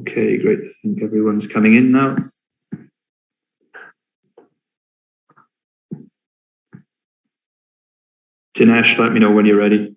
Okay, great. I think everyone's coming in now. Dinesh, let me know when you're ready.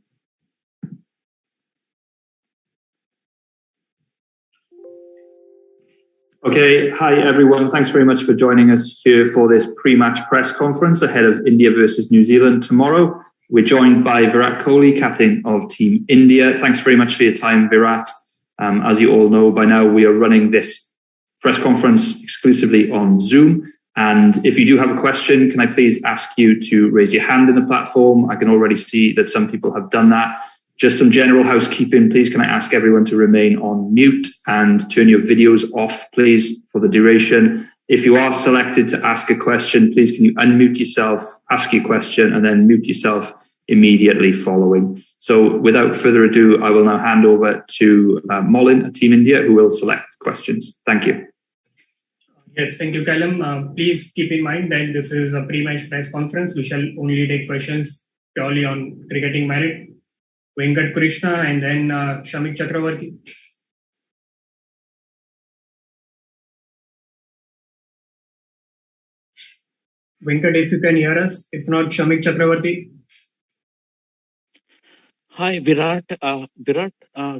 Okay, hi everyone. Thanks very much for joining us here for this pre-match press conference ahead of India versus New Zealand tomorrow. We're joined by Virat Kohli, captain of Team India. Thanks very much for your time, Virat. As you all know by now, we are running this press conference exclusively on Zoom. And if you do have a question, can I please ask you to raise your hand in the platform? I can already see that some people have done that. Just some general housekeeping. Please, can I ask everyone to remain on mute and turn your videos off, please, for the duration. If you are selected to ask a question, please can you unmute yourself, ask your question, and then mute yourself immediately following. So without further ado, I will now hand over to Molin at Team India, who will select questions. Thank you. Yes, thank you, Callum. Please keep in mind that this is a pre-match press conference. We shall only take questions purely on cricketing merit. Venkat Krishna and then Shamik Chakravarti. Venkat, if you can hear us. If not, Shamik Chakravarti. Hi, Virat.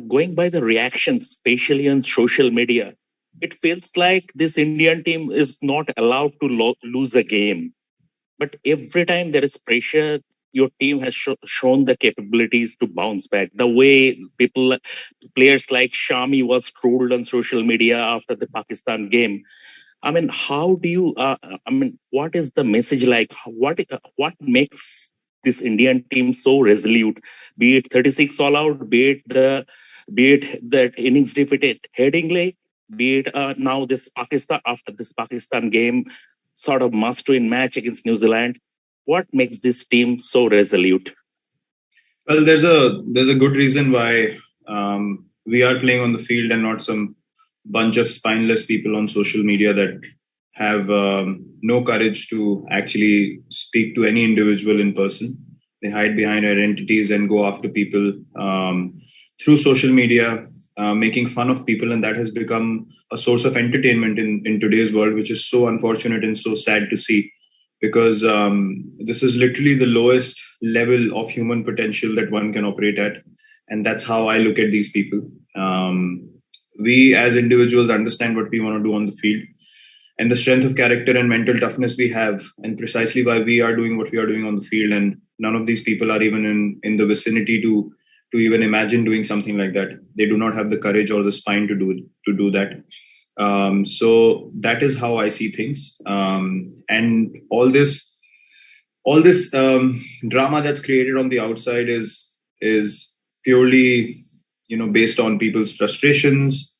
Going by the reactions, especially on social media, it feels like this Indian team is not allowed to lose a game. But every time there is pressure, your team has shown the capabilities to bounce back. The way players like Shami was trolled on social media after the Pakistan game. I mean, how do you, what is the message like? What makes this Indian team so resolute? Be it 36 all out, be it the innings defeated Headingley, be it now this Pakistan, after this Pakistan game, sort of must-win match against New Zealand. What makes this team so resolute? Well, there's a good reason why we are playing on the field and not some bunch of spineless people on social media that have no courage to actually speak to any individual in person. They hide behind identities and go after people through social media, making fun of people, and that has become a source of entertainment in today's world, which is so unfortunate and so sad to see. Because this is literally the lowest level of human potential that one can operate at. And that's how I look at these people. We as individuals understand what we want to do on the field and the strength of character and mental toughness we have, and precisely why we are doing what we are doing on the field. And none of these people are even in the vicinity to even imagine doing something like that. They do not have the courage or the spine to do that. So that is how I see things. And all this drama that's created on the outside is purely, based on people's frustrations,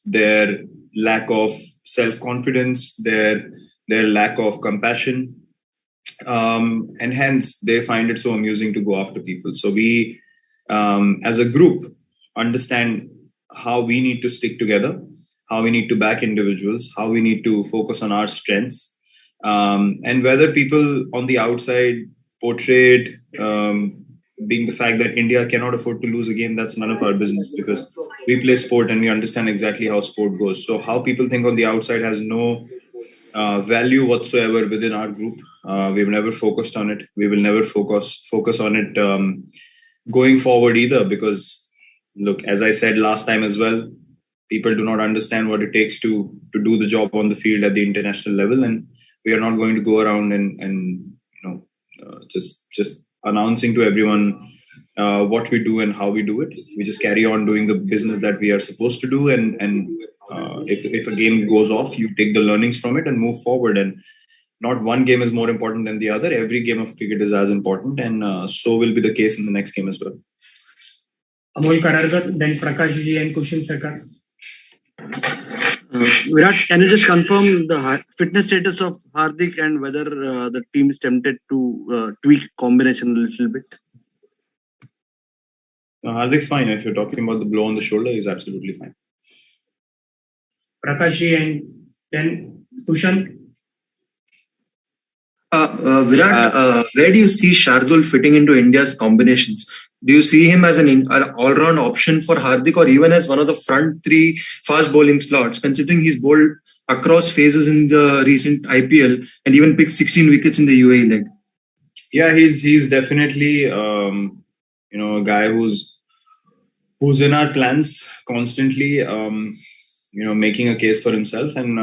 their lack of self-confidence, their lack of compassion, and hence they find it so amusing to go after people. So we, as a group, understand how we need to stick together, how we need to back individuals, how we need to focus on our strengths, and whether people on the outside portrayed being the fact that India cannot afford to lose a game, that's none of our business, because we play sport and we understand exactly how sport goes. So how people think on the outside has no value whatsoever within our group. We've never focused on it. We will never focus on it going forward either, because look, as I said last time as well, people do not understand what it takes to do the job on the field at the international level, and we are not going to go around and just announcing to everyone what we do and how we do it. We just carry on doing the business that we are supposed to do, and if a game goes off, you take the learnings from it and move forward. And not one game is more important than the other. Every game of cricket is as important, and so will be the case in the next game as well. Amol Kararkar, then Prakash Ji and Kushin Sarkar. Virat, can you just confirm the fitness status of Hardik and whether the team is tempted to tweak combination a little bit? Hardik's fine. If you're talking about the blow on the shoulder, he's absolutely fine. Prakash Ji and then Kushan. Virat, where do you see Shardul fitting into India's combinations? Do you see him as an all-round option for Hardik, or even as one of the front three fast bowling slots, considering he's bowled across phases in the recent IPL and even picked 16 wickets in the UAE leg? Yeah, he's definitely a guy who's in our plans constantly. Making a case for himself, and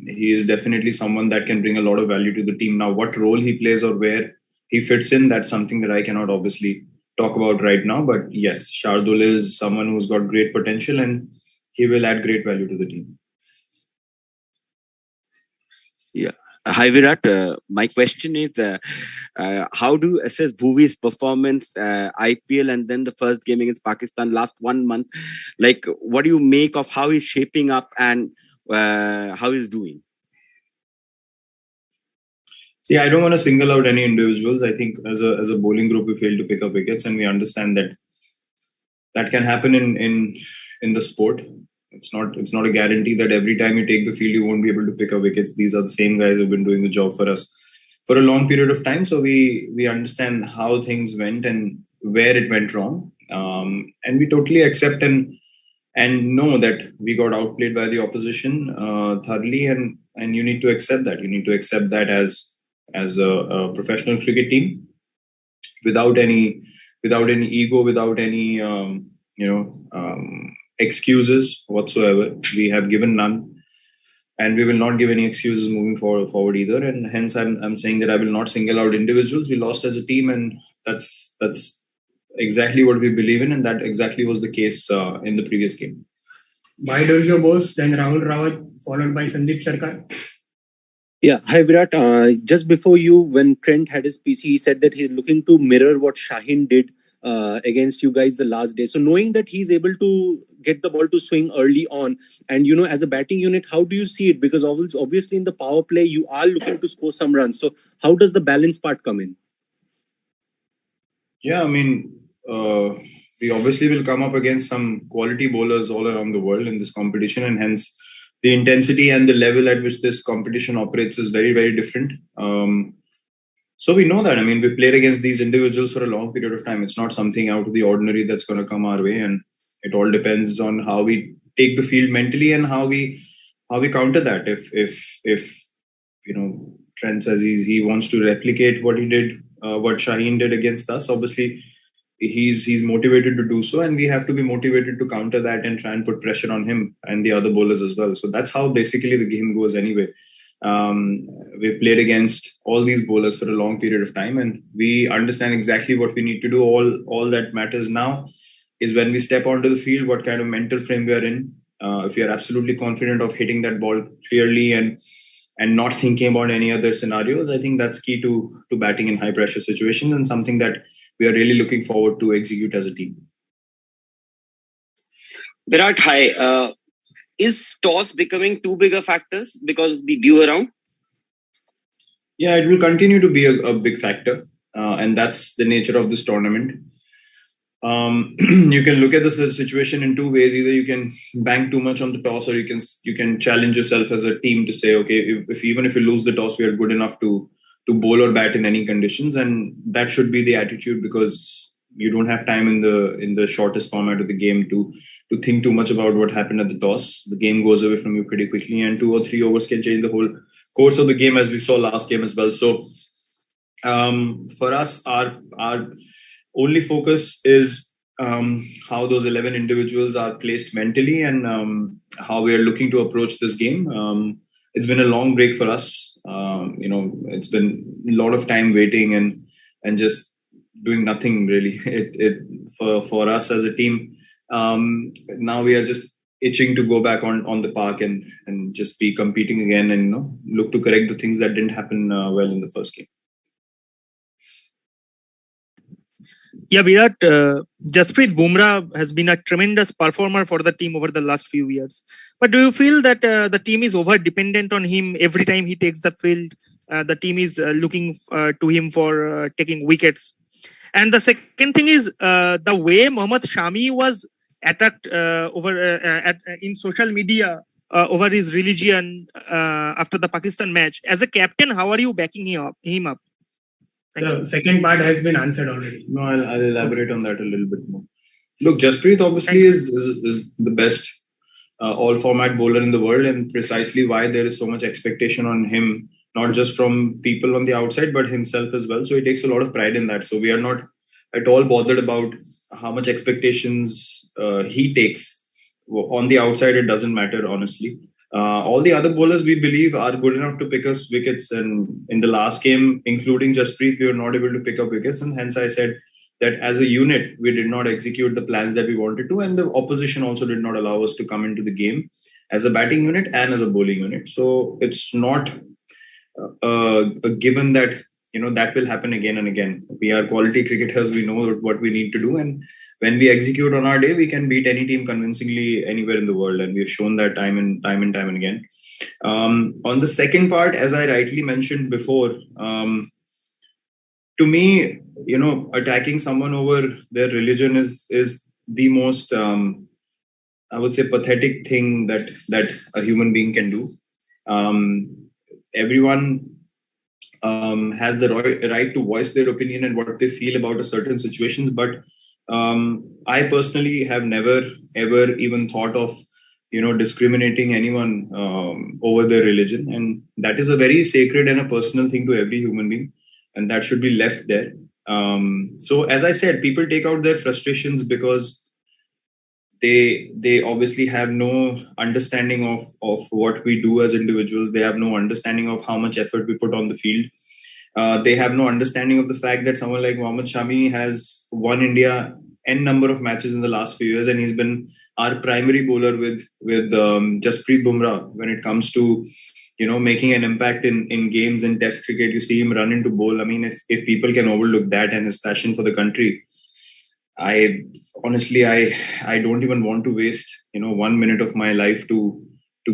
he is definitely someone that can bring a lot of value to the team. Now, what role he plays or where he fits in, that's something that I cannot obviously talk about right now. But yes, Shardul is someone who's got great potential, and he will add great value to the team. Yeah. Hi Virat, my question is how do you assess Bhuvi's performance, IPL and then the first game against Pakistan last 1 month? Like, what do you make of how he's shaping up and how he's doing? See, I don't want to single out any individuals. I think as a bowling group, we failed to pick up wickets, and we understand that can happen in the sport. It's not a guarantee that every time you take the field, you won't be able to pick up wickets. These are the same guys who've been doing the job for us for a long period of time. So we understand how things went and where it went wrong. And we totally accept and know that we got outplayed by the opposition thoroughly. And you need to accept that. You need to accept that as a professional cricket team without any ego, without any, excuses whatsoever. We have given none, and we will not give any excuses moving forward either. And hence, I'm saying that I will not single out individuals. We lost as a team, and that's exactly what we believe in, and that exactly was the case in the previous game. By Durjo Bose, then Rahul Rawat, followed by Sandeep Sarkar. Yeah, hi Virat. Just before you, when Trent had his PC, he said that he's looking to mirror what Shaheen did against you guys the last day. So knowing that he's able to get the ball to swing early on, and as a batting unit, how do you see it? Because obviously in the power play, you are looking to score some runs. So how does the balance part come in? Yeah, I mean, we obviously will come up against some quality bowlers all around the world in this competition, and hence the intensity and the level at which this competition operates is very, very different. So we know that. I mean, we played against these individuals for a long period of time. It's not something out of the ordinary that's going to come our way, and it all depends on how we take the field mentally and how we counter that. If Trent says he wants to replicate what he did, what Shaheen did against us, obviously he's motivated to do so, and we have to be motivated to counter that and try and put pressure on him and the other bowlers as well. So that's how basically the game goes anyway. We've played against all these bowlers for a long period of time, and we understand exactly what we need to do. All that matters now is when we step onto the field, what kind of mental frame we are in. If we are absolutely confident of hitting that ball clearly and not thinking about any other scenarios, I think that's key to batting in high pressure situations, and something that we are really looking forward to execute as a team. Virat, hi. Is toss becoming too big a factor because of the due around? Yeah, it will continue to be a big factor, and that's the nature of this tournament. You can look at the situation in two ways. Either you can bank too much on the toss, or you can challenge yourself as a team to say, okay, even if you lose the toss, we are good enough to bowl or bat in any conditions, and that should be the attitude, because you don't have time in the shortest format of the game to think too much about what happened at the toss. The game goes away from you pretty quickly, and 2 or 3 overs can change the whole course of the game, as we saw last game as well. So for us, our only focus is how those 11 individuals are placed mentally, and how we are looking to approach this game. It's been a long break for us. It's been a lot of time waiting and just doing nothing really. For us as a team, now we are just itching to go back on the park and just be competing again, and look to correct the things that didn't happen well in the first game. Yeah, Virat, Jasprit Bumrah has been a tremendous performer for the team over the last few years. But do you feel that the team is over-dependent on him every time he takes the field? The team is looking to him for taking wickets. And the second thing is the way Mohammad Shami was attacked in social media over his religion after the Pakistan match. As a captain, how are you backing him up? The second part has been answered already. No, I'll elaborate on that a little bit more. Look, Jasprit obviously is the best all-format bowler in the world, and precisely why there is so much expectation on him, not just from people on the outside, but himself as well. So he takes a lot of pride in that. So we are not at all bothered about how much expectations he takes. On the outside, it doesn't matter, honestly. All the other bowlers, we believe, are good enough to pick us wickets. And in the last game, including Jasprit, we were not able to pick up wickets. And hence I said that as a unit, we did not execute the plans that we wanted to. And the opposition also did not allow us to come into the game as a batting unit and as a bowling unit. So it's not a given that, that will happen again and again. We are quality cricketers. We know what we need to do. And when we execute on our day, we can beat any team convincingly anywhere in the world. And we've shown that time and time again. On the second part, as I rightly mentioned before, to me, attacking someone over their religion is the most, I would say, pathetic thing that a human being can do. Everyone has the right to voice their opinion and what they feel about a certain situations, but I personally have never ever even thought of discriminating anyone over their religion, and that is a very sacred and a personal thing to every human being, and that should be left there. So as I said, people take out their frustrations because they obviously have no understanding of what we do as individuals. They have no understanding of how much effort we put on the field. They have no understanding of the fact that someone like Mohammad Shami has won India n number of matches in the last few years, and he's been our primary bowler with Jasprit Bumrah when it comes to making an impact in games in Test cricket. You see him run into bowl. I mean, if people can overlook that and his passion for the country, I honestly I don't even want to waste 1 minute of my life to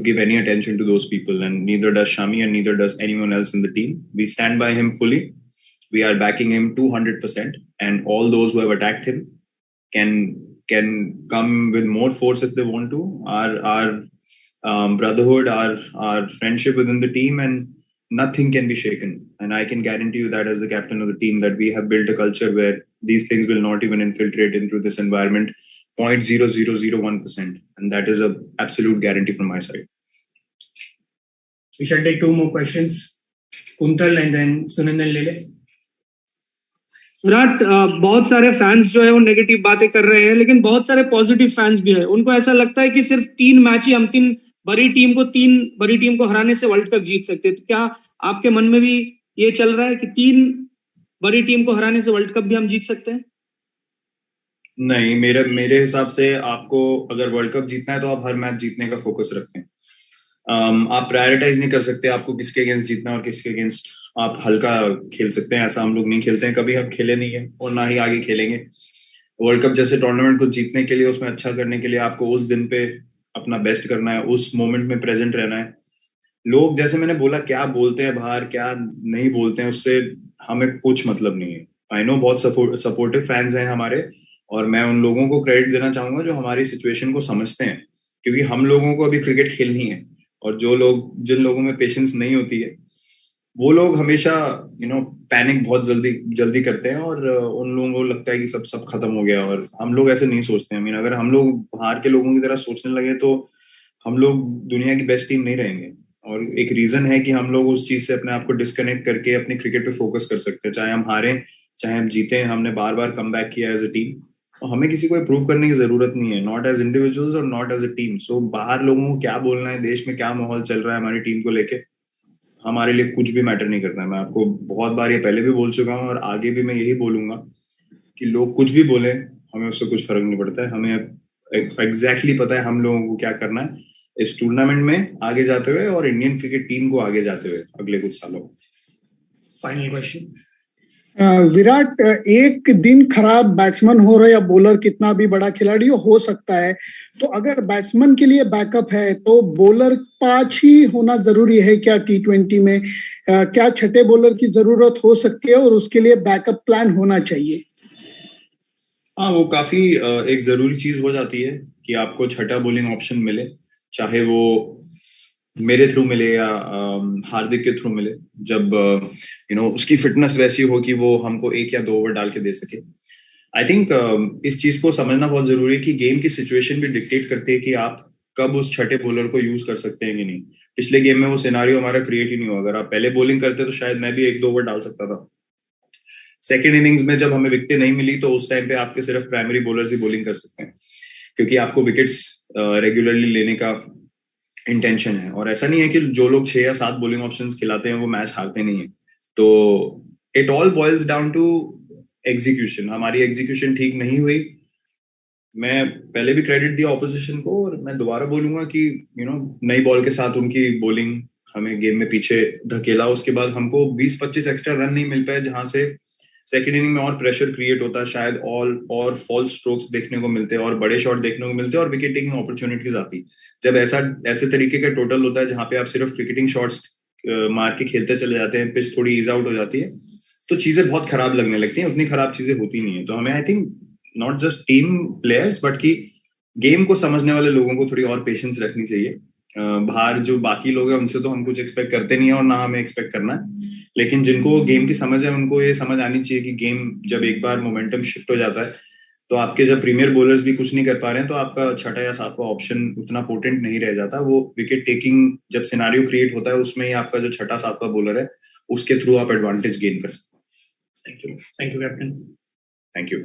give any attention to those people, and neither does Shami and neither does anyone else in the team. We stand by him fully. We are backing him 200%, and all those who have attacked him can come with more force if they want to. Our brotherhood, our friendship within the team, and nothing can be shaken. And I can guarantee you that as the captain of the team, that we have built a culture where these things will not even infiltrate into this environment 0.0001%. And that is an absolute guarantee from my side. We shall take two more questions. Kuntal and then Sunandan Lele. Virat, बहुत सारे fans जो है वो negative बातें कर रहे हैं, लेकिन बहुत सारे पॉजिटिव फैंस भी है. उनको ऐसा लगता है कि सिर्फ 3 मैच ही हम 3 बड़ी टीम को हराने से वर्ल्ड कप जीत सकते हैं. तो क्या आपके मन में भी ये चल रहा है कि 3 बड़ी टीम को हराने से वर्ल्ड कप भी हम जीत सकते हैं? नहीं, मेरे हिसाब से आपको अगर वर्ल्ड कप जीतना है तो आप हर मैच जीतने का फोकस रखें. आप प्रायोरिटाइज नहीं कर सकते आपको किसके अगेंस्ट जीतना और किसके अगेंस्ट आप हल्का खेल सकते हैं. ऐसा हम लोग नहीं खेलते हैं, कभी हम खेले नहीं है और ना ही आगे खेलेंगे. वर्ल्ड कप जैसे टूर्नामेंट को जीतने के लिए, उसमें अच्छा करने के लिए आपको उस दिन पे अपना बेस्ट करना है, उस मोमेंट में प्रेजेंट रहना है. लोग, जैसे मैंने बोला, क्या बोलते हैं बाहर, क्या नहीं बोलते हैं, उससे हमें कुछ मतलब नहीं है. आई नो बहुत सपोर्टिव फैंस हैं हमारे, और मैं उन लोगों को क्रेडिट देना चाहूंगा जो हमारी सिचुएशन को समझते हैं, क्योंकि हम लोगों को अभी क्रिकेट खेलनी है. और जिन लोगों में पेशेंस नहीं होती है, वो लोग हमेशा पैनिक बहुत जल्दी करते हैं, और उन लोगों को लगता है कि सब खत्म हो गया. और हम लोग ऐसे नहीं सोचते हैं. अगर हम लोग बाहर के लोगों की तरह सोचने लगे तो हम लोग दुनिया की बेस्ट टीम नहीं रहेंगे. और एक रीजन है कि हम लोग उस चीज से अपने आप को डिस्कनेक्ट करके अपने क्रिकेट पे फोकस कर सकते हैं. चाहे हम हारें, चाहे हम जीतें, हमने बार बार कम बैक किया एज अ टीम. हमें किसी को प्रूव करने की जरूरत नहीं है, नॉट एज इंडिविजुअल्स और नॉट एज अ टीम. सो बाहर लोगों को क्या बोलना है, देश में क्या माहौल चल रहा है हमारी टीम को लेके, हमारे लिए कुछ भी मैटर नहीं करता है. मैं आपको बहुत बार ये पहले भी बोल चुका हूँ और आगे भी मैं यही बोलूंगा कि लोग कुछ भी बोले, हमें उससे कुछ फर्क नहीं पड़ता है. हमें एग्जैक्टली पता है हम लोगों को क्या करना है इस टूर्नामेंट में आगे जाते हुए और इंडियन क्रिकेट टीम को आगे जाते हुए अगले कुछ सालों. Final question. विराट, एक दिन खराब बैट्समैन हो रहा है या बॉलर कितना भी बड़ा खिलाड़ी हो सकता है, तो अगर बैट्समैन के लिए बैकअप है तो बॉलर 5 ही होना जरूरी है क्या T20 में? क्या छठे बॉलर की जरूरत हो सकती है और उसके लिए बैकअप प्लान होना चाहिए? हाँ, वो काफी एक जरूरी चीज हो जाती है कि आपको छठा बॉलिंग ऑप्शन मिले, चाहे वो मेरे थ्रू मिले या हार्दिक के थ्रू मिले, जब उसकी फिटनेस वैसी हो कि वो हमको 1 या 2 ओवर डाल के दे सके। आई थिंक इस चीज को समझना बहुत जरूरी है कि गेम की सिचुएशन भी डिक्टेट करती है कि आप कब उस छठे बॉलर को यूज कर सकते हैं कि नहीं। पिछले गेम में वो सिनारियो हमारा क्रिएट ही नहीं हुआ। अगर आप पहले बॉलिंग करते तो शायद मैं भी 1-2 ओवर डाल सकता था। सेकेंड इनिंग्स में जब हमें विकेटें नहीं मिली तो उस टाइम पे आपके सिर्फ प्राइमरी बॉलर्स ही बॉलिंग कर सकते हैं, क्योंकि आपको विकेट्स रेगुलरली लेने का इंटेंशन है। और ऐसा नहीं है कि जो लोग 6 या 7 बॉलिंग ऑप्शंस खिलाते हैं वो मैच हारते नहीं है। तो it all boils down to execution. हमारी एग्जीक्यूशन ठीक नहीं हुई। मैं पहले भी क्रेडिट दिया ऑपोजिशन को और मैं दोबारा बोलूंगा कि नई बॉल के साथ उनकी बॉलिंग हमें गेम में पीछे धकेला। उसके बाद हमको 20-25 एक्स्ट्रा रन नहीं मिल पाए, जहां से सेकेंड इनिंग में और प्रेशर क्रिएट होता, शायद और फॉल्स स्ट्रोक्स देखने को मिलते और बड़े शॉट देखने को मिलते और विकेट टेकिंग अपॉर्चुनिटीज आती। जब ऐसे तरीके का टोटल होता है जहां पे आप सिर्फ क्रिकेटिंग शॉट्स मार के खेलते चले जाते हैं, पिच थोड़ी ईज आउट हो जाती है, तो चीजें बहुत खराब लगने लगती हैं। उतनी खराब चीजें होती नहीं है। तो हमें I think not just team players but कि गेम को समझने वाले लोगों को थोड़ी और पेशेंस रखनी चाहिए। बाहर जो बाकी लोग हैं उनसे तो हम कुछ एक्सपेक्ट करते नहीं है और ना हमें एक्सपेक्ट करना है, लेकिन जिनको गेम की समझ है उनको ये समझ आनी चाहिए कि गेम जब एक बार मोमेंटम शिफ्ट हो जाता है तो आपके जब प्रीमियर बॉलर्स भी कुछ नहीं कर पा रहे हैं तो आपका छठा या सातवां ऑप्शन उतना पोटेंट नहीं रह जाता। वो विकेट टेकिंग जब सिनारियो क्रिएट होता है उसमें ही आपका जो छठा सातवां बॉलर है उसके थ्रू आप एडवांटेज गेन कर सकते हैं। Thank you captain. Thank you.